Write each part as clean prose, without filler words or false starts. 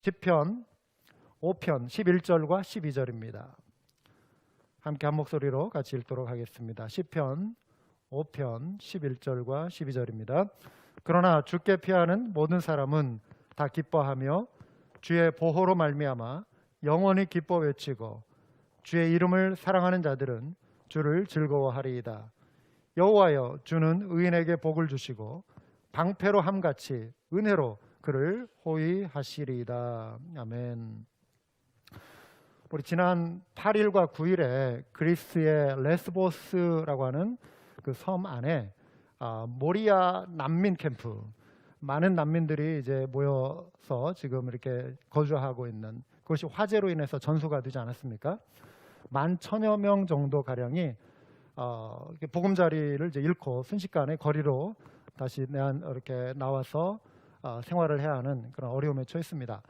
시편 5편 11절과 12절입니다. 함께 한 목소리로 같이 읽도록 하겠습니다. 시편 5편 11절과 12절입니다. 그러나 주께 피하는 모든 사람은 다 기뻐하며 주의 보호로 말미암아 영원히 기뻐 외치고 주의 이름을 사랑하는 자들은 주를 즐거워하리이다. 여호와여, 주는 의인에게 복을 주시고 방패로 함같이 은혜로 그를 호위하시리이다. 아멘. 우리 지난 8일과 9일에 그리스의 레스보스라고 하는 그 섬 안에 모리아 난민 캠프, 많은 난민들이 이제 모여서 지금 이렇게 거주하고 있는, 그것이 화재로 인해서 전소가 되지 않았습니까? 11,000여 명 정도 가량이 보금자리를 이제 잃고 순식간에 거리로 다시 이렇게 나와서 생활을 해야 하는 그런 어려움에 처했습니다.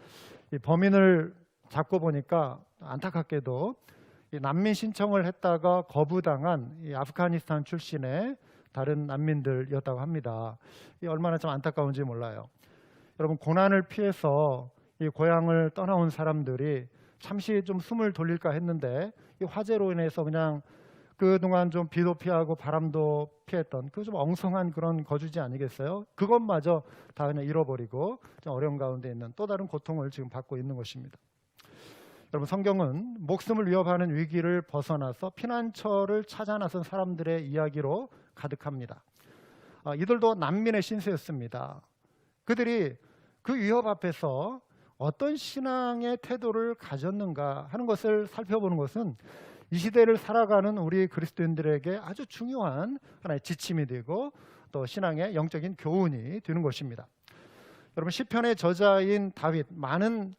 이 범인을 잡고 보니까 안타깝게도 이 난민 신청을 했다가 거부당한 이 아프가니스탄 출신의 다른 난민들이었다고 합니다. 이 얼마나 좀 안타까운지 몰라요. 여러분, 고난을 피해서 이 고향을 떠나온 사람들이 잠시 좀 숨을 돌릴까 했는데 이 화재로 인해서 그냥 그동안 좀 비도 피하고 바람도 피했던 그 좀 엉성한 그런 거주지 아니겠어요? 그것마저 다 그냥 잃어버리고 좀 어려운 가운데 있는 또 다른 고통을 지금 받고 있는 것입니다. 여러분, 성경은 목숨을 위협하는 위기를 벗어나서 피난처를 찾아 나선 사람들의 이야기로 가득합니다. 이들도 난민의 신세였습니다. 그들이 그 위협 앞에서 어떤 신앙의 태도를 가졌는가 하는 것을 살펴보는 것은 이 시대를 살아가는 우리 그리스도인들에게 아주 중요한 하나의 지침이 되고 또 신앙의 영적인 교훈이 되는 것입니다. 여러분, 시편의 저자인 다윗, 많은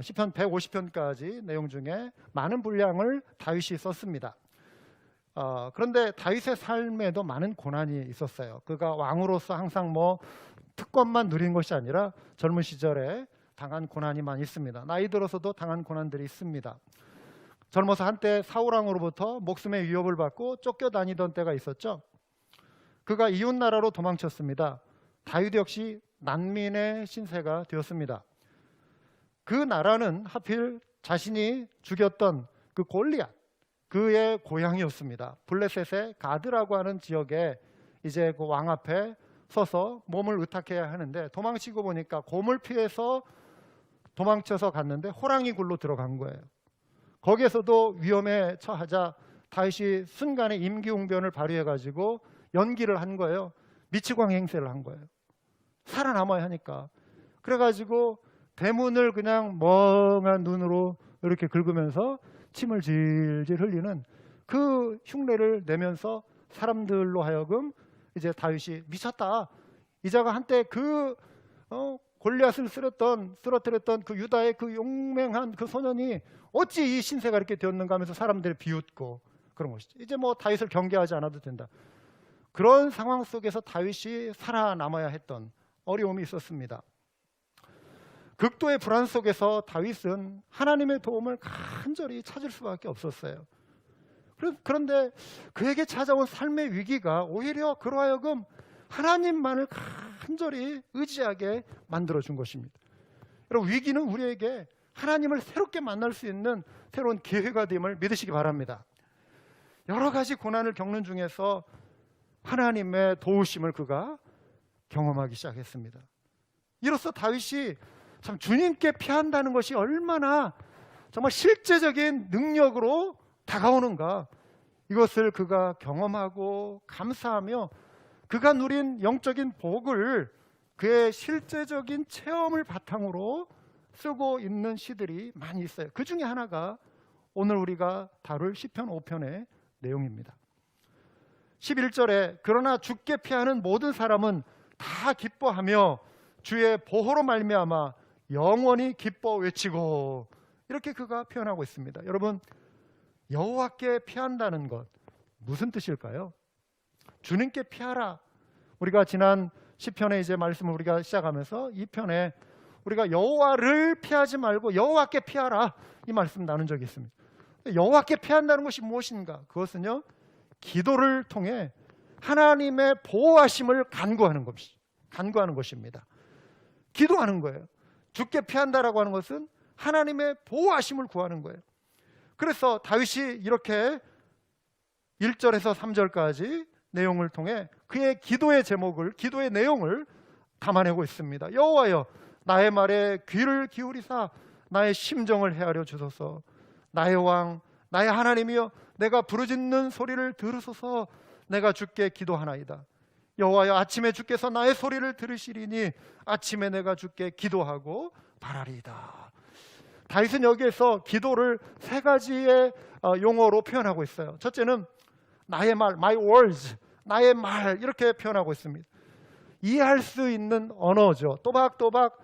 시편 150편까지 내용 중에 많은 분량을 다윗이 썼습니다. 그런데 다윗의 삶에도 많은 고난이 있었어요. 그가 왕으로서 항상 특권만 누린 것이 아니라 젊은 시절에 당한 고난이 많이 있습니다. 나이 들어서도 당한 고난들이 있습니다. 젊어서 한때 사울왕으로부터 목숨의 위협을 받고 쫓겨다니던 때가 있었죠. 그가 이웃 나라로 도망쳤습니다. 다윗 역시 난민의 신세가 되었습니다. 그 나라는 하필 자신이 죽였던 그 골리앗, 그의 고향이었습니다. 블레셋의 가드라고 하는 지역에 이제 그 왕 앞에 서서 몸을 의탁해야 하는데, 도망치고 보니까 곰을 피해서 도망쳐서 갔는데 호랑이 굴로 들어간 거예요. 거기에서도 위험에 처하자 다윗이 순간에 임기응변을 발휘해가지고 연기를 한 거예요. 미치광이 행세를 한 거예요. 살아남아야 하니까. 그래가지고 대문을 그냥 멍한 눈으로 이렇게 긁으면서 침을 질질 흘리는 그 흉내를 내면서 사람들로 하여금 이제 다윗이 미쳤다, 이자가 한때 그 골리앗을 쓰러뜨렸던 그 유다의 그 용맹한 그 소년이 어찌 이 신세가 이렇게 되었는가 하면서 사람들이 비웃고 그런 것이죠. 이제 다윗을 경계하지 않아도 된다. 그런 상황 속에서 다윗이 살아남아야 했던 어려움이 있었습니다. 극도의 불안 속에서 다윗은 하나님의 도움을 간절히 찾을 수밖에 없었어요. 그런데 그에게 찾아온 삶의 위기가 오히려 그로 하여금 하나님만을 간절히 의지하게 만들어준 것입니다. 여러분, 위기는 우리에게 하나님을 새롭게 만날 수 있는 새로운 기회가 됨을 믿으시기 바랍니다. 여러 가지 고난을 겪는 중에서 하나님의 도우심을 그가 경험하기 시작했습니다. 이로써 다윗이 참 주님께 피한다는 것이 얼마나 정말 실제적인 능력으로 다가오는가, 이것을 그가 경험하고 감사하며 그가 누린 영적인 복을 그의 실제적인 체험을 바탕으로 쓰고 있는 시들이 많이 있어요. 그 중에 하나가 오늘 우리가 다룰 시편 5편의 내용입니다. 11절에 그러나 주께 피하는 모든 사람은 다 기뻐하며 주의 보호로 말미암아 영원히 기뻐 외치고, 이렇게 그가 표현하고 있습니다. 여러분, 여호와께 피한다는 것 무슨 뜻일까요? 주님께 피하라. 우리가 지난 시편의 이제 말씀을 우리가 시작하면서 이 편에 우리가 여호와를 피하지 말고 여호와께 피하라, 이 말씀 나눈 적이 있습니다. 여호와께 피한다는 것이 무엇인가? 그것은요, 기도를 통해 하나님의 보호하심을 간구하는 것입니다. 기도하는 거예요. 죽게 피한다라고 하는 것은 하나님의 보호하심을 구하는 거예요. 그래서 다윗이 이렇게 1절에서 3절까지 내용을 통해 그의 기도의 제목을, 기도의 내용을 담아내고 있습니다. 여호와여, 나의 말에 귀를 기울이사 나의 심정을 헤아려 주소서. 나의 왕, 나의 하나님이여, 내가 부르짖는 소리를 들으소서. 내가 주께 기도하나이다. 여호와여, 아침에 주께서 나의 소리를 들으시리니 아침에 내가 주께 기도하고 바라리이다. 다윗은 여기에서 기도를 세 가지의 용어로 표현하고 있어요. 첫째는 나의 말, my words, 나의 말, 이렇게 표현하고 있습니다. 이해할 수 있는 언어죠. 또박또박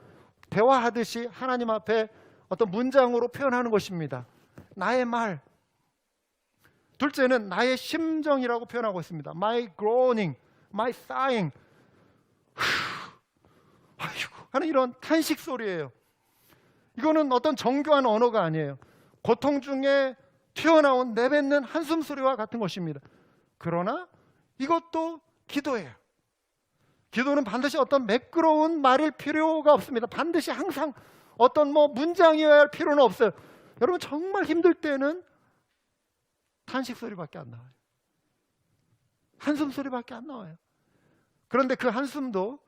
대화하듯이 하나님 앞에 어떤 문장으로 표현하는 것입니다. 나의 말. 둘째는 나의 심정이라고 표현하고 있습니다. My groaning, my sighing, 아이고 하는 이런 탄식 소리예요. 이거는 어떤 정교한 언어가 아니에요. 고통 중에 튀어나온 내뱉는 한숨 소리와 같은 것입니다. 그러나 이것도 기도예요. 기도는 반드시 어떤 매끄러운 말일 필요가 없습니다. 반드시 항상 어떤 문장이어야 할 필요는 없어요. 여러분 정말 힘들 때는 탄식 소리밖에 안 나와요. 한숨 소리밖에 안 나와요. 그런데 그 한숨도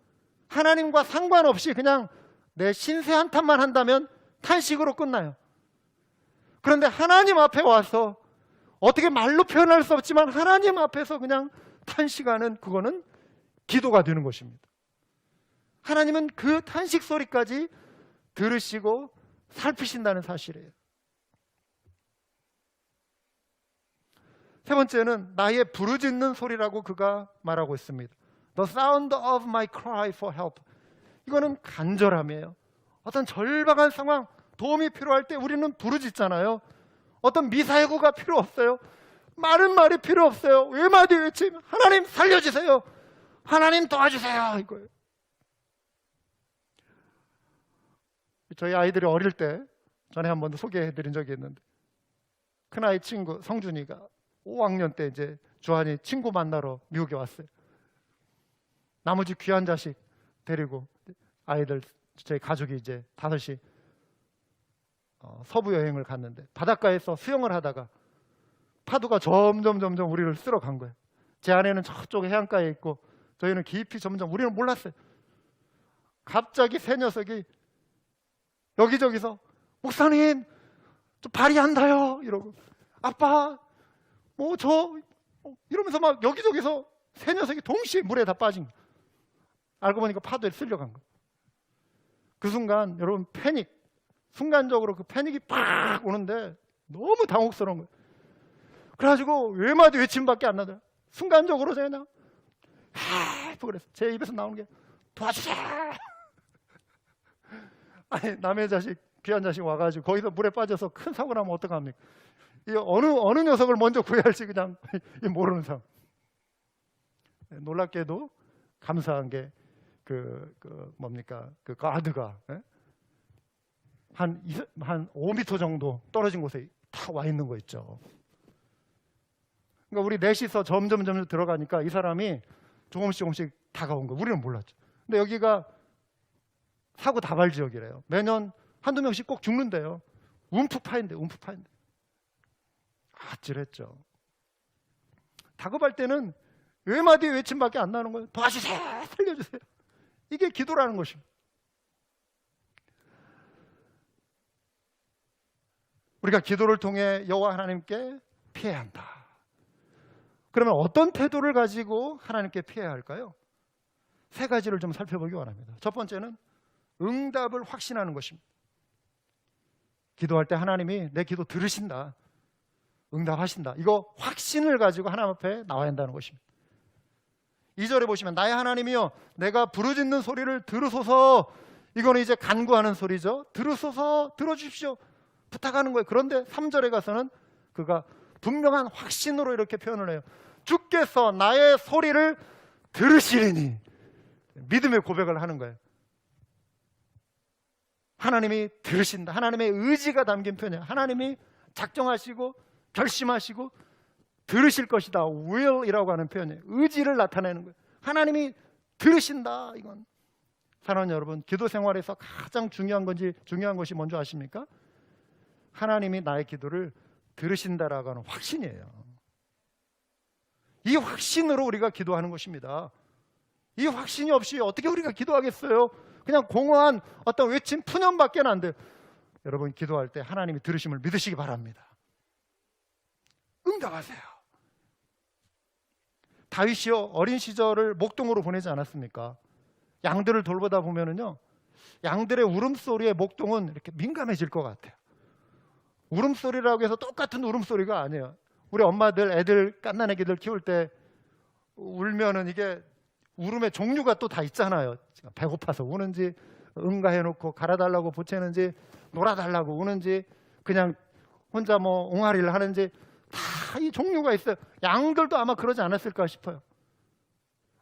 하나님과 상관없이 그냥 내 신세 한탄만 한다면 탄식으로 끝나요. 그런데 하나님 앞에 와서 어떻게 말로 표현할 수 없지만 하나님 앞에서 그냥 탄식하는, 그거는 기도가 되는 것입니다. 하나님은 그 탄식 소리까지 들으시고 살피신다는 사실이에요. 세 번째는 나의 부르짖는 소리라고 그가 말하고 있습니다. The sound of my cry for help. 이거는 간절함이에요. 어떤 절박한 상황, 도움이 필요할 때 우리는 부르짖잖아요. 어떤 미사여구가 필요 없어요. 많은 말이 필요 없어요. 외마디 외침, 하나님 살려주세요, 하나님 도와주세요, 이거예요. 저희 아이들이 어릴 때 전에 한 번도 소개해드린 적이 있는데, 큰아이 친구 성준이가 5학년 때 이제 주한이 친구 만나러 미국에 왔어요. 나머지 귀한 자식 데리고 아이들, 저희 가족이 이제 5시 서부 여행을 갔는데 바닷가에서 수영을 하다가 파도가 점점 우리를 쓸어 간 거예요. 제 아내는 저쪽 해안가에 있고 저희는 깊이 점점, 우리는 몰랐어요. 갑자기 새 녀석이 여기저기서 목사님 저 발이 안 닿아요 이러고, 아빠 이러면서 막 여기저기서 새 녀석이 동시에 물에 다 빠진 거예요. 알고 보니까 파도에 쓸려간 거예요. 그 순간 여러분 순간적으로 그 패닉이 팍 오는데 너무 당혹스러운 거예요. 그래가지고 외마디 외침밖에 안 나더라고요. 순간적으로 그냥 그랬어요. 제 입에서 나오는 게 도와주세요. 아니, 남의 자식, 귀한 자식 와가지고 거기서 물에 빠져서 큰 사고 나면 어떡합니까? 이 어느 녀석을 먼저 구해야 할지 그냥 모르는 상황. 놀랍게도 감사한 게 그 가드가 한 5m 정도 떨어진 곳에 다 와 있는 거 있죠. 그러니까 우리 넷이서 점점 들어가니까 이 사람이 조금씩 다가온 거예요. 우리는 몰랐죠. 근데 여기가 사고 다발 지역이래요. 매년 한두 명씩 꼭 죽는데요. 움푹파인데. 아찔했죠. 다급할 때는 외마디 외침밖에 안 나는 거예요. 도와주세요, 살려주세요. 이게 기도라는 것입니다. 우리가 기도를 통해 여호와 하나님께 피해야 한다. 그러면 어떤 태도를 가지고 하나님께 피해야 할까요? 세 가지를 좀 살펴보기 원합니다. 첫 번째는 응답을 확신하는 것입니다. 기도할 때 하나님이 내 기도 들으신다, 응답하신다, 이거 확신을 가지고 하나님 앞에 나와야 한다는 것입니다. 2절에 보시면 나의 하나님이여, 내가 부르짖는 소리를 들으소서. 이거는 이제 간구하는 소리죠. 들으소서, 들어주십시오, 부탁하는 거예요. 그런데 3절에 가서는 그가 분명한 확신으로 이렇게 표현을 해요. 주께서 나의 소리를 들으시리니. 믿음의 고백을 하는 거예요. 하나님이 들으신다. 하나님의 의지가 담긴 표현이에요. 하나님이 작정하시고 결심하시고 들으실 것이다. will이라고 하는 표현이에요. 의지를 나타내는 거예요. 하나님이 들으신다. 이건 사랑하는 여러분, 기도 생활에서 가장 중요한 것이 뭔지 아십니까? 하나님이 나의 기도를 들으신다라고 하는 확신이에요. 이 확신으로 우리가 기도하는 것입니다. 이 확신이 없이 어떻게 우리가 기도하겠어요? 그냥 공허한 어떤 외침 푸념밖에 안 돼요. 여러분, 기도할 때 하나님이 들으심을 믿으시기 바랍니다. 응답하세요. 다윗이요, 어린 시절을 목동으로 보내지 않았습니까? 양들을 돌보다 보면은요, 양들의 울음소리에 목동은 이렇게 민감해질 것 같아요. 울음소리라고 해서 똑같은 울음소리가 아니에요. 우리 엄마들 애들 갓난아기들 키울 때 울면은 이게 울음의 종류가 또 다 있잖아요. 배고파서 우는지, 응가해놓고 갈아달라고 보채는지, 놀아달라고 우는지, 그냥 혼자 뭐 옹알이를 하는지 다 이 종류가 있어요. 양들도 아마 그러지 않았을까 싶어요.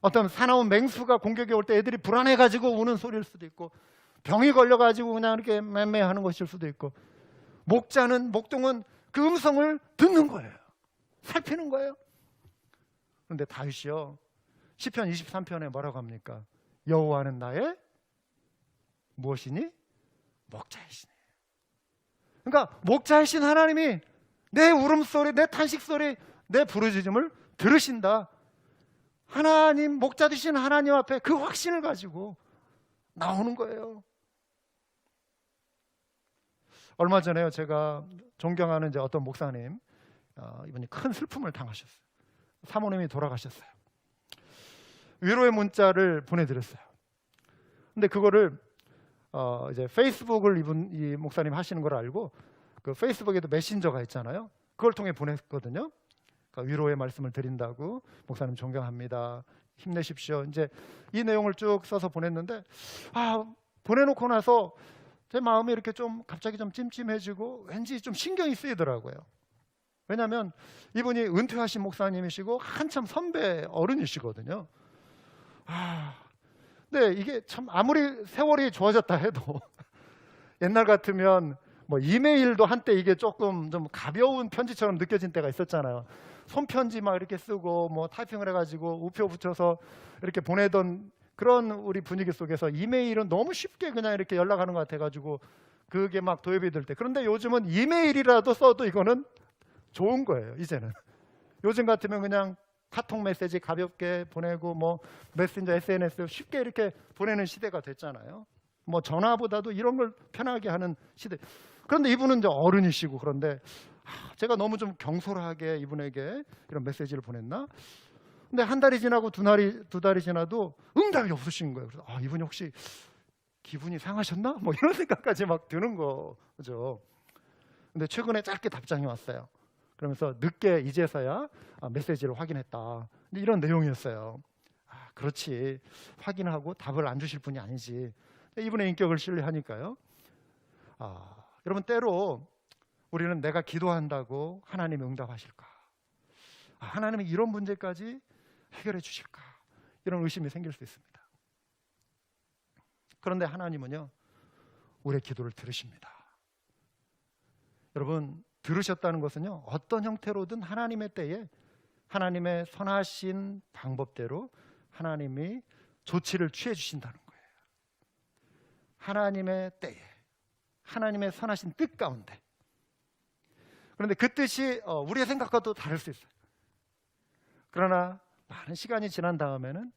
어떤 사나운 맹수가 공격이 올 때 애들이 불안해가지고 우는 소리일 수도 있고, 병이 걸려가지고 그냥 이렇게 맴매하는 것일 수도 있고, 목동은 그 음성을 듣는 거예요. 살피는 거예요. 그런데 다윗이요, 시편 23편에 뭐라고 합니까? 여호와는 나의 무엇이니? 목자이시네. 그러니까 목자이신 하나님이 내 울음소리, 내 탄식소리, 내 부르짖음을 들으신다. 하나님, 목자 되신 하나님 앞에 그 확신을 가지고 나오는 거예요. 얼마 전에요, 제가 존경하는 이제 어떤 목사님, 이분이 큰 슬픔을 당하셨어요. 사모님이 돌아가셨어요. 위로의 문자를 보내드렸어요. 근데 그거를 이제 페이스북을 이 목사님 하시는 걸 알고, 그 페이스북에도 메신저가 있잖아요. 그걸 통해 보냈거든요. 그러니까 위로의 말씀을 드린다고, 목사님 존경합니다, 힘내십시오. 이제 이 내용을 쭉 써서 보냈는데, 보내놓고 나서 제 마음이 이렇게 좀 갑자기 좀 찜찜해지고 왠지 좀 신경이 쓰이더라고요. 왜냐하면 이분이 은퇴하신 목사님이시고 한참 선배 어른이시거든요. 근데 이게 참 아무리 세월이 좋아졌다 해도 옛날 같으면 뭐 이메일도 한때 이게 조금 좀 가벼운 편지처럼 느껴진 때가 있었잖아요. 손편지 막 이렇게 쓰고 뭐 타이핑을 해가지고 우표 붙여서 이렇게 보내던 그런 우리 분위기 속에서 이메일은 너무 쉽게 그냥 이렇게 연락하는 것 같아가지고 그게 막 도입이 될 때, 그런데 요즘은 이메일이라도 써도 이거는 좋은 거예요. 이제는 요즘 같으면 그냥 카톡 메시지 가볍게 보내고 뭐 메신저 SNS 쉽게 이렇게 보내는 시대가 됐잖아요. 뭐 전화보다도 이런 걸 편하게 하는 시대. 그런데 이분은 이제 어른이시고, 그런데 제가 너무 좀 경솔하게 이분에게 이런 메시지를 보냈나? 근데 한 달이 지나고 두 달이 지나도 응답이 없으신 거예요. 그래서 이분이 혹시 기분이 상하셨나? 뭐 이런 생각까지 막 드는 거죠. 근데 최근에 짧게 답장이 왔어요. 그러면서 늦게 이제서야 메시지를 확인했다. 근데 이런 내용이었어요. 그렇지, 확인하고 답을 안 주실 분이 아니지. 이분의 인격을 신뢰하니까요. 여러분, 때로 우리는 내가 기도한다고 하나님이 응답하실까? 하나님이 이런 문제까지 해결해 주실까? 이런 의심이 생길 수 있습니다. 그런데 하나님은요, 우리의 기도를 들으십니다. 여러분, 들으셨다는 것은요, 어떤 형태로든 하나님의 때에 하나님의 선하신 방법대로 하나님이 조치를 취해 주신다는 거예요. 하나님의 때에, 하나님의 선하신 뜻 가운데. 그런데 그 뜻이 우리의 생각과도 다를 수 있어요. 그러나 많은 시간이 지난 다음에는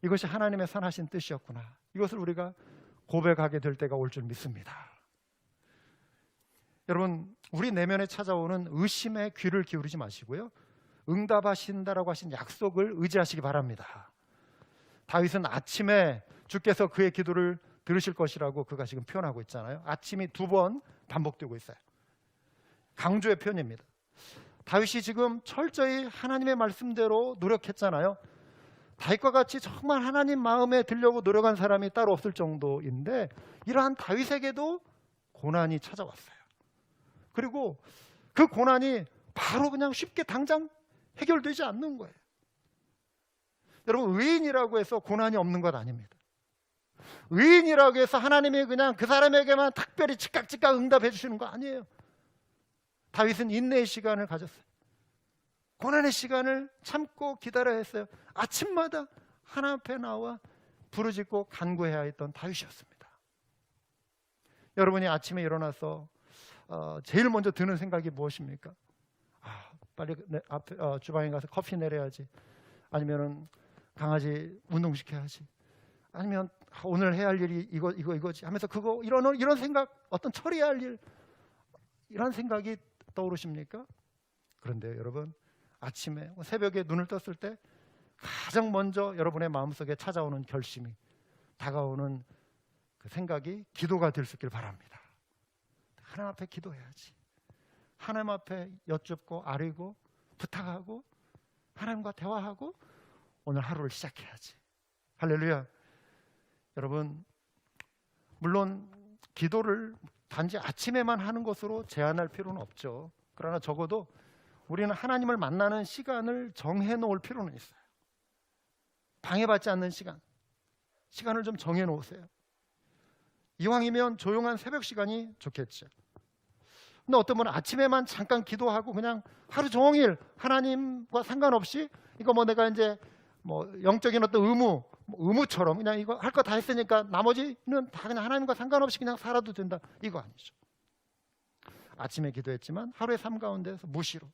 이것이 하나님의 선하신 뜻이었구나, 이것을 우리가 고백하게 될 때가 올 줄 믿습니다. 여러분, 우리 내면에 찾아오는 의심에 귀를 기울이지 마시고요, 응답하신다라고 하신 약속을 의지하시기 바랍니다. 다윗은 아침에 주께서 그의 기도를 들으실 것이라고 그가 지금 표현하고 있잖아요. 아침이 2번 반복되고 있어요. 강조의 표현입니다. 다윗이 지금 철저히 하나님의 말씀대로 노력했잖아요. 다윗과 같이 정말 하나님 마음에 들려고 노력한 사람이 따로 없을 정도인데, 이러한 다윗에게도 고난이 찾아왔어요. 그리고 그 고난이 바로 그냥 쉽게 당장 해결되지 않는 거예요. 여러분, 의인이라고 해서 고난이 없는 것 아닙니다. 의인이라고 해서 하나님이 그냥 그 사람에게만 특별히 즉각 응답해 주시는 거 아니에요. 다윗은 인내의 시간을 가졌어요. 고난의 시간을 참고 기다려야 했어요. 아침마다 하나님 앞에 나와 부르짖고 간구해야 했던 다윗이었습니다. 여러분이 아침에 일어나서 제일 먼저 드는 생각이 무엇입니까? 빨리 앞에 주방에 가서 커피 내려야지, 아니면은 강아지 운동시켜야지, 아니면 오늘 해야 할 일이 이거지 하면서 이런 생각, 어떤 처리해야 할 일, 이런 생각이 떠오르십니까? 그런데 여러분, 아침에 새벽에 눈을 떴을 때 가장 먼저 여러분의 마음속에 찾아오는 결심이, 다가오는 그 생각이 기도가 될 수 있길 바랍니다. 하나님 앞에 기도해야지. 하나님 앞에 여쭙고 아뢰고 부탁하고 하나님과 대화하고 오늘 하루를 시작해야지. 할렐루야. 여러분, 물론 기도를 단지 아침에만 하는 것으로 제한할 필요는 없죠. 그러나 적어도 우리는 하나님을 만나는 시간을 정해 놓을 필요는 있어요. 방해받지 않는 시간을 좀 정해 놓으세요. 이왕이면 조용한 새벽 시간이 좋겠죠. 근데 어떤 분은 아침에만 잠깐 기도하고 그냥 하루 종일 하나님과 상관없이 이거 내가 이제 영적인 어떤 의무처럼 그냥 이거 할 거 다 했으니까 나머지는 다 그냥 하나님과 상관없이 그냥 살아도 된다, 이거 아니죠. 아침에 기도했지만 하루의 삶 가운데서 무시로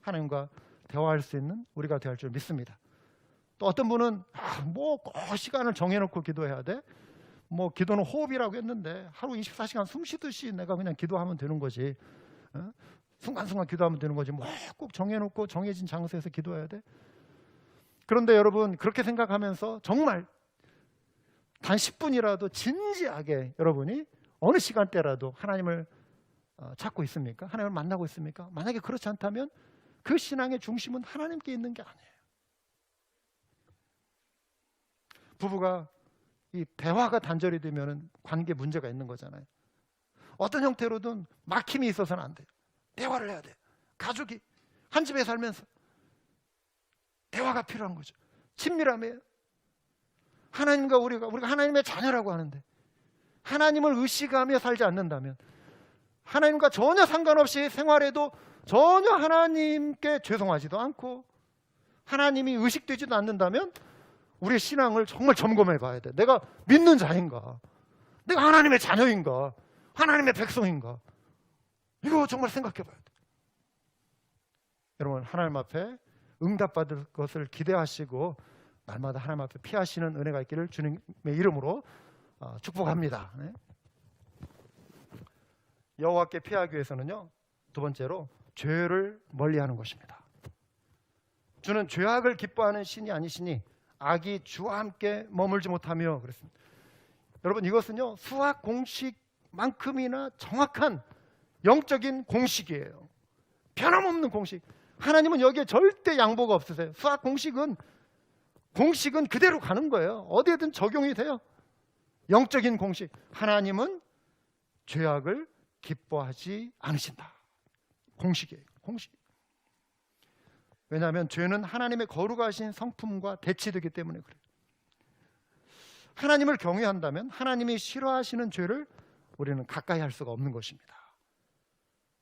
하나님과 대화할 수 있는 우리가 되어야 할 줄 믿습니다. 또 어떤 분은 꼭 시간을 정해놓고 기도해야 돼, 기도는 호흡이라고 했는데 하루 24시간 숨 쉬듯이 내가 그냥 기도하면 되는 거지, 순간순간 기도하면 되는 거지, 꼭 정해놓고 정해진 장소에서 기도해야 돼. 그런데 여러분, 그렇게 생각하면서 정말 단 10분이라도 진지하게 여러분이 어느 시간대라도 하나님을 찾고 있습니까? 하나님을 만나고 있습니까? 만약에 그렇지 않다면 그 신앙의 중심은 하나님께 있는 게 아니에요. 부부가 이 대화가 단절이 되면 관계 문제가 있는 거잖아요. 어떤 형태로든 막힘이 있어서는 안 돼요. 대화를 해야 돼요. 가족이 한 집에 살면서 대화가 필요한 거죠. 친밀함이에요. 하나님과 우리가 하나님의 자녀라고 하는데 하나님을 의식하며 살지 않는다면, 하나님과 전혀 상관없이 생활해도 전혀 하나님께 죄송하지도 않고 하나님이 의식되지도 않는다면 우리의 신앙을 정말 점검해 봐야 돼. 내가 믿는 자인가? 내가 하나님의 자녀인가? 하나님의 백성인가? 이거 정말 생각해 봐야 돼. 여러분, 하나님 앞에 응답받을 것을 기대하시고 날마다 하나님 앞에 피하시는 은혜가 있기를 주님의 이름으로 축복합니다. 네? 여호와께 피하기 위해서는요, 두 번째로 죄를 멀리하는 것입니다. 주는 죄악을 기뻐하는 신이 아니시니 악이 주와 함께 머물지 못하며 그랬습니다. 여러분, 이것은요 수학 공식만큼이나 정확한 영적인 공식이에요. 변함없는 공식. 하나님은 여기에 절대 양보가 없으세요. 수학 공식은 그대로 가는 거예요. 어디에든 적용이 돼요. 영적인 공식. 하나님은 죄악을 기뻐하지 않으신다. 공식이에요. 공식. 왜냐하면 죄는 하나님의 거룩하신 성품과 대치되기 때문에 그래요. 하나님을 경외한다면 하나님이 싫어하시는 죄를 우리는 가까이 할 수가 없는 것입니다.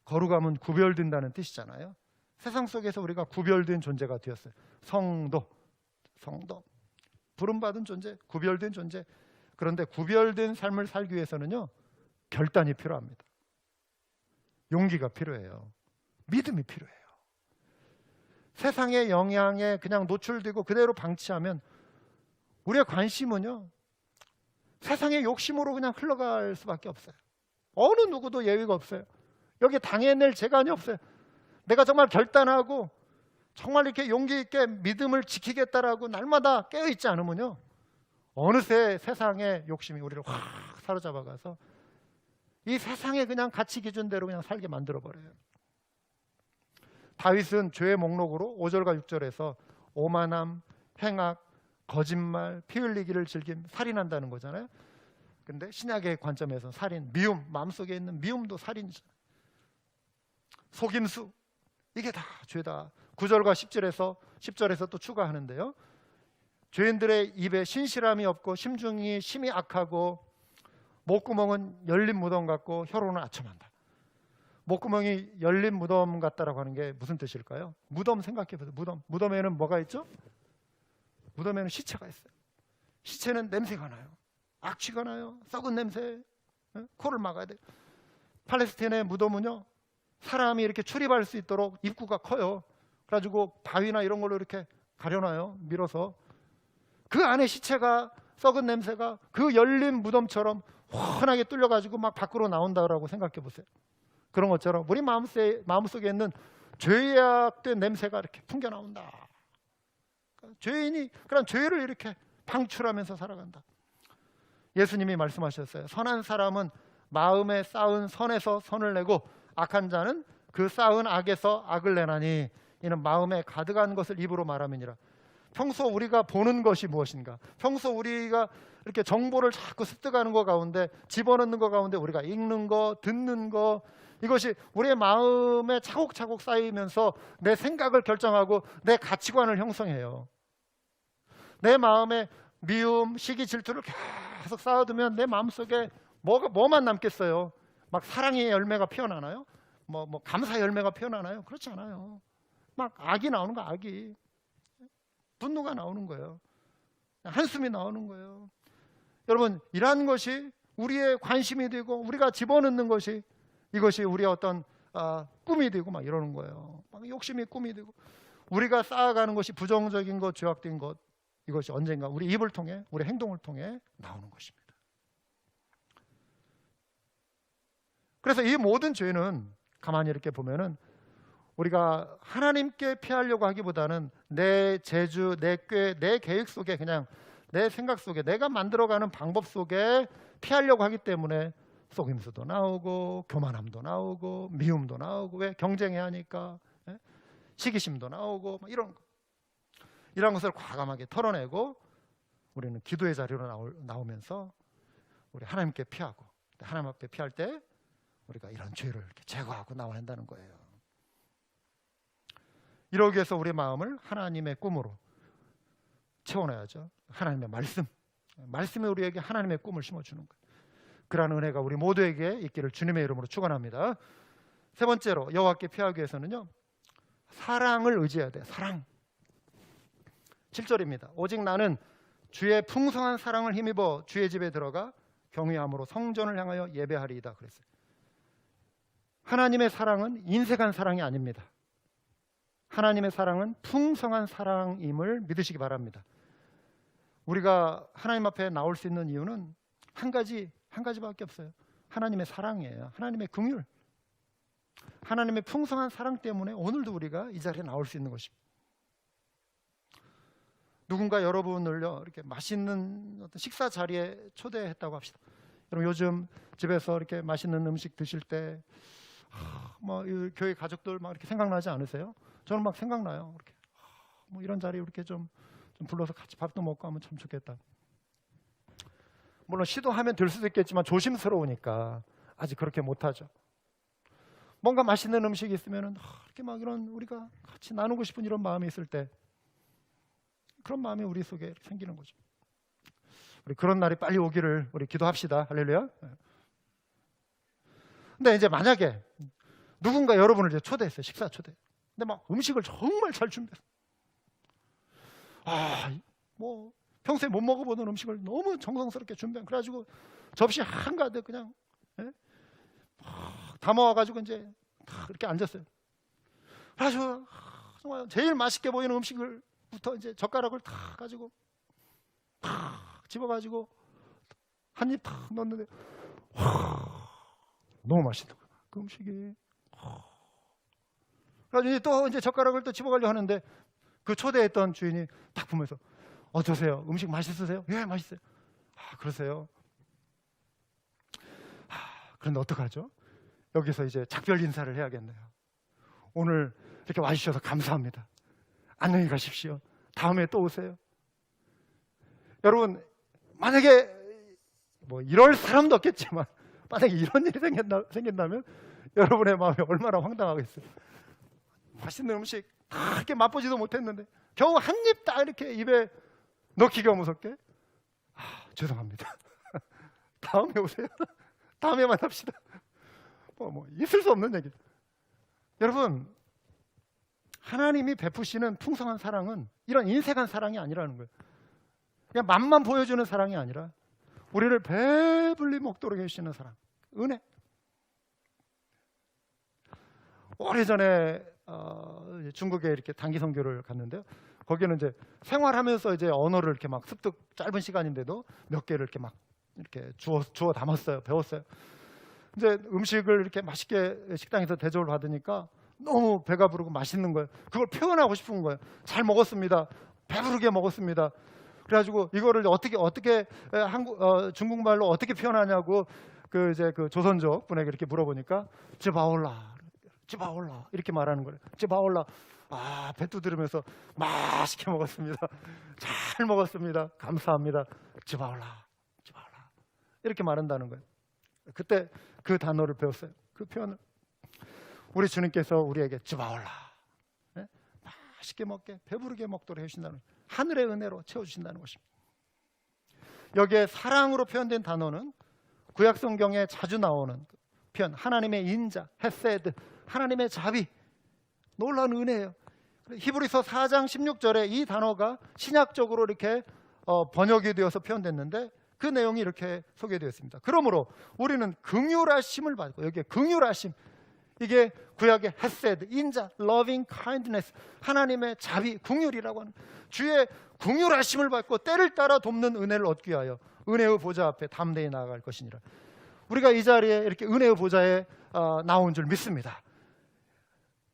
거룩함은 구별된다는 뜻이잖아요. 세상 속에서 우리가 구별된 존재가 되었어요. 성도, 부름받은 존재, 구별된 존재. 그런데 구별된 삶을 살기 위해서는요, 결단이 필요합니다. 용기가 필요해요. 믿음이 필요해요. 세상의 영향에 그냥 노출되고 그대로 방치하면 우리의 관심은요, 세상의 욕심으로 그냥 흘러갈 수밖에 없어요. 어느 누구도 예외가 없어요. 여기 당해낼 재간이 없어요. 내가 정말 결단하고 정말 이렇게 용기 있게 믿음을 지키겠다라고 날마다 깨어있지 않으면요, 어느새 세상의 욕심이 우리를 확 사로잡아가서 이 세상의 그냥 가치 기준대로 그냥 살게 만들어버려요. 다윗은 죄의 목록으로 5절과 6절에서 오만함, 행악, 거짓말, 피 흘리기를 즐김, 살인한다는 거잖아요. 근데 신약의 관점에서 살인, 미움, 마음속에 있는 미움도 살인이잖아요. 속임수, 이게 다 죄다. 9절과 10절에서 또 추가하는데요, 죄인들의 입에 신실함이 없고 심중이 심히 악하고 목구멍은 열린 무덤 같고 혀로는 아첨한다. 목구멍이 열린 무덤 같다라고 하는 게 무슨 뜻일까요? 무덤 생각해 보세요. 무덤에는 뭐가 있죠? 무덤에는 시체가 있어요. 시체는 냄새가 나요. 악취가 나요. 썩은 냄새. 코를 막아야 돼요. 팔레스타인의 무덤은요, 사람이 이렇게 출입할 수 있도록 입구가 커요. 그래가지고 바위나 이런 걸로 이렇게 가려놔요. 밀어서. 그 안에 시체가, 썩은 냄새가 그 열린 무덤처럼 환하게 뚫려가지고 막 밖으로 나온다고 생각해 보세요. 그런 것처럼 우리 마음속에 있는 죄악된 냄새가 이렇게 풍겨 나온다. 죄인이 그런 죄를 이렇게 방출하면서 살아간다. 예수님이 말씀하셨어요. 선한 사람은 마음에 쌓은 선에서 선을 내고 악한 자는 그 쌓은 악에서 악을 내나니 이는 마음에 가득한 것을 입으로 말함이니라. 평소 우리가 보는 것이 무엇인가? 평소 우리가 이렇게 정보를 자꾸 습득하는 것 가운데, 집어넣는 것 가운데 우리가 읽는 거, 듣는 거, 이것이 우리의 마음에 차곡차곡 쌓이면서 내 생각을 결정하고 내 가치관을 형성해요. 내 마음에 미움, 시기, 질투를 계속 쌓아두면 내 마음속에 뭐만 남겠어요? 막 사랑의 열매가 피어나나요? 뭐 감사 열매가 피어나나요? 그렇지 않아요. 막 악이 나오는 거야. 악이. 분노가 나오는 거예요. 한숨이 나오는 거예요. 여러분, 이러한 것이 우리의 관심이 되고 우리가 집어넣는 것이, 이것이 우리의 어떤 꿈이 되고 막 이러는 거예요. 막 욕심이 꿈이 되고 우리가 쌓아가는 것이 부정적인 것, 죄악된 것, 이것이 언젠가 우리 입을 통해, 우리 행동을 통해 나오는 것입니다. 그래서 이 모든 죄는 가만히 이렇게 보면은 우리가 하나님께 피하려고 하기보다는 내 재주, 내 꾀, 내 계획 속에, 그냥 내 생각 속에, 내가 만들어가는 방법 속에 피하려고 하기 때문에 속임수도 나오고 교만함도 나오고 미움도 나오고, 왜? 경쟁해야 하니까. 시기심도 나오고 이런 것을 과감하게 털어내고 우리는 기도의 자리로 나오면서 우리 하나님께 피하고, 하나님 앞에 피할 때 우리가 이런 죄를 이렇게 제거하고 나와야 한다는 거예요. 이러기 위해서 우리 마음을 하나님의 꿈으로 채워놔야죠. 하나님의 말씀이 우리에게 하나님의 꿈을 심어주는 거예요. 그러한 은혜가 우리 모두에게 있기를 주님의 이름으로 축원합니다. 세 번째로 여호와께 피하기 위해서는요, 사랑을 의지해야 돼요. 사랑. 7절입니다. 오직 나는 주의 풍성한 사랑을 힘입어 주의 집에 들어가 경외함으로 성전을 향하여 예배하리이다 그랬어요. 하나님의 사랑은 인색한 사랑이 아닙니다. 하나님의 사랑은 풍성한 사랑임을 믿으시기 바랍니다. 우리가 하나님 앞에 나올 수 있는 이유는 한 가지밖에 없어요. 하나님의 사랑이에요. 하나님의 긍휼, 하나님의 풍성한 사랑 때문에 오늘도 우리가 이 자리에 나올 수 있는 것입니다. 누군가 여러분을요, 이렇게 맛있는 어떤 식사 자리에 초대했다고 합시다. 여러분, 요즘 집에서 이렇게 맛있는 음식 드실 때 교회 가족들 막 이렇게 생각나지 않으세요? 저는 막 생각나요. 이렇게 이런 자리에 이렇게 좀 불러서 같이 밥도 먹고 하면 참 좋겠다. 물론 시도하면 될 수도 있겠지만 조심스러우니까 아직 그렇게 못하죠. 뭔가 맛있는 음식이 있으면은 이렇게 막 이런 우리가 같이 나누고 싶은 이런 마음이 있을 때, 그런 마음이 우리 속에 생기는 거죠. 우리 그런 날이 빨리 오기를 우리 기도합시다. 할렐루야. 근데 이제 만약에 누군가 여러분을 이제 초대했어요. 식사 초대. 근데 막 음식을 정말 잘 준비했어요. 평소에 못 먹어보던 음식을 너무 정성스럽게 준비한. 그래가지고 접시 한가득 그냥 담아와가지고 이제 다 이렇게 앉았어요. 그래가지고 정말 제일 맛있게 보이는 음식을부터 이제 젓가락을 다 가지고 탁 집어가지고 한 입 탁 넣었는데 너무 맛있다 그 음식이. 그래가지고 또 이제 젓가락을 또 집어가려고 하는데 그 초대했던 주인이 딱 보면서 어떠세요? 음식 맛있으세요? 예, 맛있어요. 그러세요? 그런데 어떡하죠? 여기서 이제 작별 인사를 해야겠네요. 오늘 이렇게 와주셔서 감사합니다. 안녕히 가십시오. 다음에 또 오세요. 여러분, 만약에 이럴 사람도 없겠지만 만약에 이런 일이 생긴다면 여러분의 마음이 얼마나 황당하겠어요. 맛있는 음식 다 이렇게 맛보지도 못했는데 겨우 한 입 딱 이렇게 입에 넣기가 무섭게 죄송합니다. 다음에 오세요. 다음에 만납시다. 있을 수 없는 얘기죠. 여러분, 하나님이 베푸시는 풍성한 사랑은 이런 인색한 사랑이 아니라는 거예요. 그냥 맛만 보여주는 사랑이 아니라 우리를 배불리 먹도록 해주시는 사랑, 은혜. 오래전에 중국에 이렇게 단기 선교를 갔는데요. 거기는 이제 생활하면서 이제 언어를 이렇게 막 습득, 짧은 시간인데도 몇 개를 이렇게 막 이렇게 주워 담았어요. 배웠어요. 이제 음식을 이렇게 맛있게 식당에서 대접을 받으니까 너무 배가 부르고 맛있는 거예요. 그걸 표현하고 싶은 거예요. 잘 먹었습니다. 배부르게 먹었습니다. 그래가지고 이거를 어떻게 중국말로 어떻게 표현하냐고 그 조선족 분에게 이렇게 물어보니까 쯔바올라 이렇게 말하는 거예요. 쯔바올라. 아, 배 두드리면서 맛있게 먹었습니다. 잘 먹었습니다. 감사합니다. 쯔바올라 이렇게 말한다는 거예요. 그때 그 단어를 배웠어요. 그 표현을. 우리 주님께서 우리에게 쯔바올라, 네? 맛있게 먹게 배부르게 먹도록 해주신다는, 하늘의 은혜로 채워주신다는 것입니다. 여기에 사랑으로 표현된 단어는 구약 성경에 자주 나오는 표현, 하나님의 인자, 헤세드, 하나님의 자비, 놀라운 은혜예요. 히브리서 4장 16절에 이 단어가 신약적으로 이렇게 번역이 되어서 표현됐는데 그 내용이 이렇게 소개되었습니다. 그러므로 우리는 긍휼하심을 받고, 여기에 긍휼하심, 이게 구약의 헤세드, 인자, loving kindness, 하나님의 자비, 긍휼이라고 하는, 주의 긍휼하심을 받고 때를 따라 돕는 은혜를 얻기 위하여 은혜의 보좌 앞에 담대히 나아갈 것이니라. 우리가 이 자리에 이렇게 은혜의 보좌에 나온 줄 믿습니다.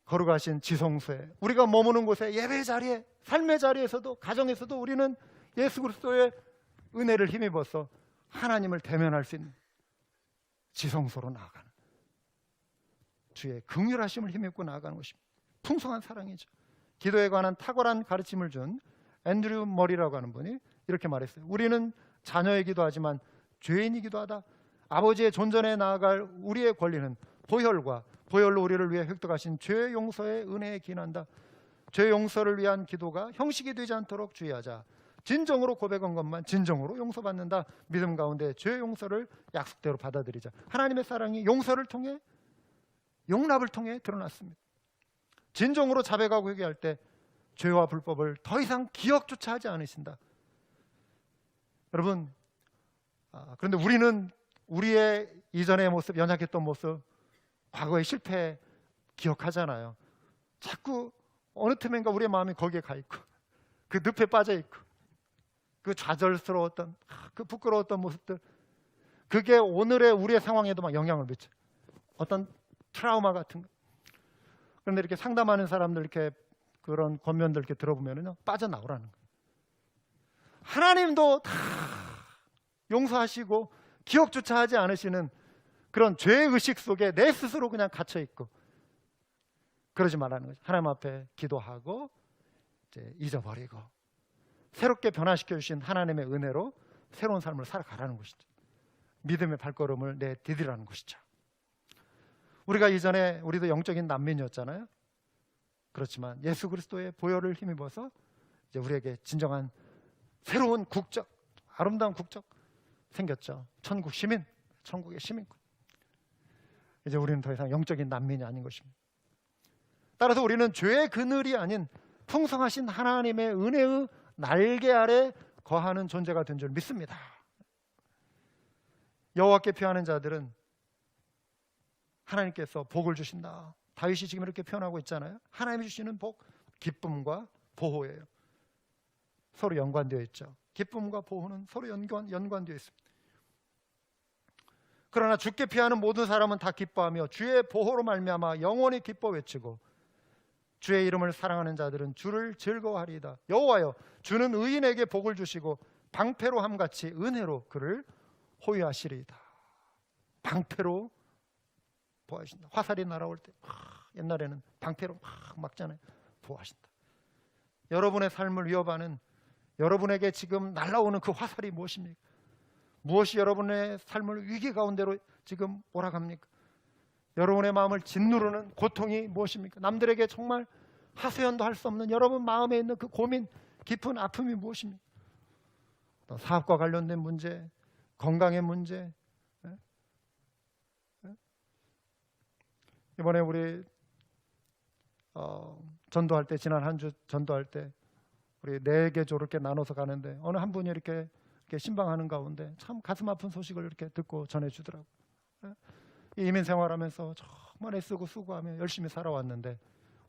거룩하신 지성소에, 우리가 머무는 곳에, 예배 자리에, 삶의 자리에서도, 가정에서도 우리는 예수 그리스도의 은혜를 힘입어서 하나님을 대면할 수 있는 지성소로 나아가는, 주의 긍휼하심을 힘입고 나아가는 것입니다. 풍성한 사랑이죠. 기도에 관한 탁월한 가르침을 준 앤드류 머리라고 하는 분이 이렇게 말했어요. 우리는 자녀이기도 하지만 죄인이기도 하다. 아버지의 존전에 나아갈 우리의 권리는 보혈로 우리를 위해 획득하신 죄 용서의 은혜에 기인한다. 죄 용서를 위한 기도가 형식이 되지 않도록 주의하자. 진정으로 고백한 것만 진정으로 용서받는다. 믿음 가운데 죄 용서를 약속대로 받아들이자. 하나님의 사랑이 용서를 통해, 용납을 통해 드러났습니다. 진정으로 자백하고 회개할 때 죄와 불법을 더 이상 기억조차 하지 않으신다. 여러분, 그런데 우리는 우리의 이전의 모습, 연약했던 모습, 과거의 실패 기억하잖아요. 자꾸 어느 틈엔가 우리의 마음이 거기에 가 있고, 그 늪에 빠져 있고, 그 좌절스러웠던, 그 부끄러웠던 모습들, 그게 오늘의 우리의 상황에도 막 영향을 미쳐요. 어떤 트라우마 같은 거. 그런데 이렇게 상담하는 사람들, 이렇게 그런 권면들 이렇게 들어보면은요, 빠져나오라는 거예요. 하나님도 다 용서하시고 기억조차 하지 않으시는 그런 죄의식 속에 내 스스로 그냥 갇혀있고, 그러지 말라는 거죠. 하나님 앞에 기도하고 이제 잊어버리고 새롭게 변화시켜 주신 하나님의 은혜로 새로운 삶을 살아가라는 것이죠. 믿음의 발걸음을 내디디라는 것이죠. 우리가 이전에 우리도 영적인 난민이었잖아요. 그렇지만 예수 그리스도의 보혈을 힘입어서 이제 우리에게 진정한 새로운 국적, 아름다운 국적 생겼죠. 천국 시민, 천국의 시민권. 이제 우리는 더 이상 영적인 난민이 아닌 것입니다. 따라서 우리는 죄의 그늘이 아닌 풍성하신 하나님의 은혜의 날개 아래 거하는 존재가 된 줄 믿습니다. 여호와께 피하는 자들은 하나님께서 복을 주신다. 다윗이 지금 이렇게 표현하고 있잖아요. 하나님이 주시는 복, 기쁨과 보호예요. 서로 연관되어 있죠. 기쁨과 보호는 서로 연관되어 있습니다. 그러나 주께 피하는 모든 사람은 다 기뻐하며 주의 보호로 말미암아 영원히 기뻐 외치고 주의 이름을 사랑하는 자들은 주를 즐거워하리이다. 여호와여, 주는 의인에게 복을 주시고 방패로 함같이 은혜로 그를 호위하시리이다. 방패로 보호하신다. 화살이 날아올 때 옛날에는 방패로 막 막잖아요. 보호하신다. 여러분의 삶을 위협하는, 여러분에게 지금 날아오는 그 화살이 무엇입니까? 무엇이 여러분의 삶을 위기 가운데로 지금 몰아갑니까? 여러분의 마음을 짓누르는 고통이 무엇입니까? 남들에게 정말 하소연도 할 수 없는 여러분 마음에 있는 그 고민, 깊은 아픔이 무엇입니까? 사업과 관련된 문제, 건강의 문제. 이번에 우리 전도할 때, 지난 한 주 전도할 때 우리 4개조 이렇게 나눠서 가는데 어느 한 분이 이렇게 신방하는 가운데 참 가슴 아픈 소식을 이렇게 듣고 전해주더라고요. 이민 생활하면서 정말 애쓰고 수고하며 열심히 살아왔는데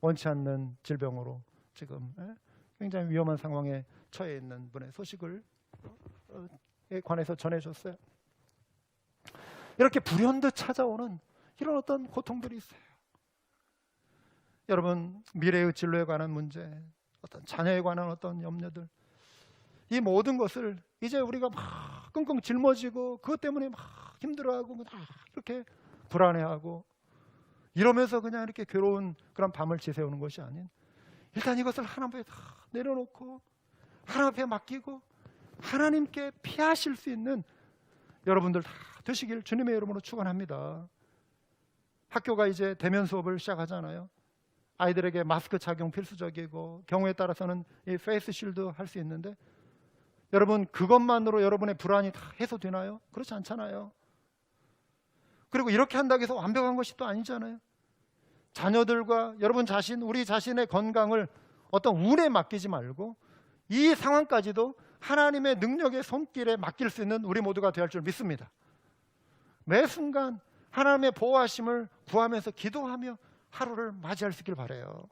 원치 않는 질병으로 지금 굉장히 위험한 상황에 처해 있는 분의 소식을 관해서 전해줬어요. 이렇게 불현듯 찾아오는 이런 어떤 고통들이 있어요. 여러분, 미래의 진로에 관한 문제, 어떤 자녀에 관한 어떤 염려들, 이 모든 것을 이제 우리가 막 끙끙 짊어지고 그것 때문에 막 힘들어하고 막 이렇게 불안해하고 이러면서 그냥 이렇게 괴로운 그런 밤을 지새우는 것이 아닌, 일단 이것을 하나님 앞에 다 내려놓고 하나님 앞에 맡기고 하나님께 피하실 수 있는 여러분들 다 되시길 주님의 이름으로 축원합니다. 학교가 이제 대면 수업을 시작하잖아요. 아이들에게 마스크 착용 필수적이고 경우에 따라서는 이 페이스 쉴드 할 수 있는데, 여러분 그것만으로 여러분의 불안이 다 해소되나요? 그렇지 않잖아요. 그리고 이렇게 한다고 해서 완벽한 것이 또 아니잖아요. 자녀들과 여러분 자신, 우리 자신의 건강을 어떤 운에 맡기지 말고 이 상황까지도 하나님의 능력의 손길에 맡길 수 있는 우리 모두가 되어야 할 줄 믿습니다. 매 순간 하나님의 보호하심을 구하면서 기도하며 하루를 맞이할 수 있길 바라요.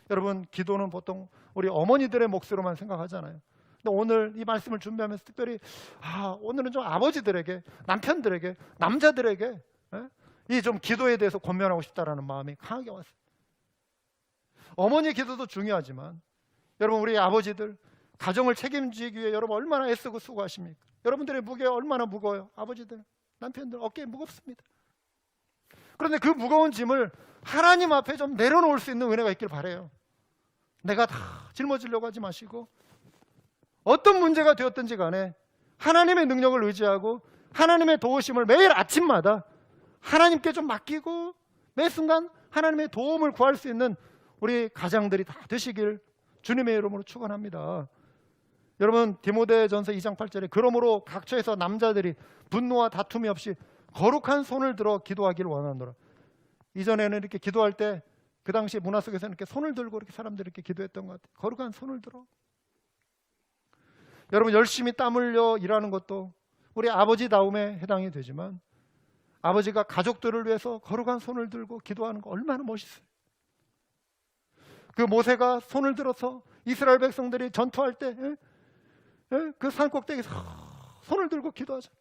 여러분, 기도는 보통 우리 어머니들의 몫으로만 생각하잖아요. 근데 오늘 이 말씀을 준비하면서 특별히 오늘은 좀 아버지들에게, 남편들에게, 남자들에게 이 좀 기도에 대해서 권면하고 싶다라는 마음이 강하게 왔어요. 어머니의 기도도 중요하지만 여러분, 우리 아버지들 가정을 책임지기 위해 여러분 얼마나 애쓰고 수고하십니까? 여러분들의 무게가 얼마나 무거워요. 아버지들, 남편들 어깨에 무겁습니다. 그런데 그 무거운 짐을 하나님 앞에 좀 내려놓을 수 있는 은혜가 있길 바라요. 내가 다 짊어지려고 하지 마시고 어떤 문제가 되었든지 간에 하나님의 능력을 의지하고 하나님의 도우심을 매일 아침마다 하나님께 좀 맡기고 매 순간 하나님의 도움을 구할 수 있는 우리 가장들이 다 되시길 주님의 이름으로 축원합니다. 여러분, 디모데전서 2장 8절에 그러므로 각처에서 남자들이 분노와 다툼이 없이 거룩한 손을 들어 기도하기를 원하노라. 이전에는 이렇게 기도할 때 그 당시 문화 속에서는 이렇게 손을 들고 이렇게 사람들이 이렇게 기도했던 것 같아요. 거룩한 손을 들어. 여러분, 열심히 땀 흘려 일하는 것도 우리 아버지다움에 해당이 되지만 아버지가 가족들을 위해서 거룩한 손을 들고 기도하는 거 얼마나 멋있어요. 그 모세가 손을 들어서 이스라엘 백성들이 전투할 때 그 산꼭대기에서 손을 들고 기도하죠.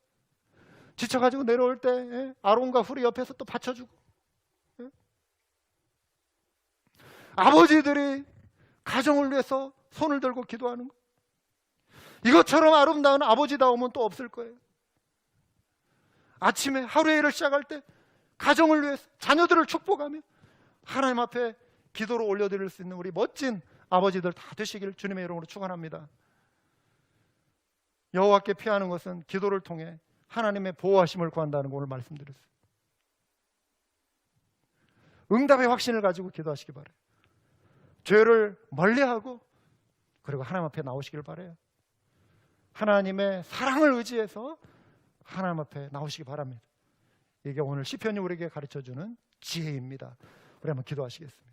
지쳐가지고 내려올 때 아론과 훌이 옆에서 또 받쳐주고, 아버지들이 가정을 위해서 손을 들고 기도하는 거, 이것처럼 아름다운 아버지다움은 또 없을 거예요. 아침에 하루의 일을 시작할 때 가정을 위해서 자녀들을 축복하며 하나님 앞에 기도로 올려드릴 수 있는 우리 멋진 아버지들 다 되시길 주님의 이름으로 축원합니다. 여호와께 피하는 것은 기도를 통해 하나님의 보호하심을 구한다는 거 오늘 말씀드렸어요. 응답의 확신을 가지고 기도하시기 바라요. 죄를 멀리하고 그리고 하나님 앞에 나오시길 바라요. 하나님의 사랑을 의지해서 하나님 앞에 나오시기 바랍니다. 이게 오늘 시편이 우리에게 가르쳐주는 지혜입니다. 우리 한번 기도하시겠습니다.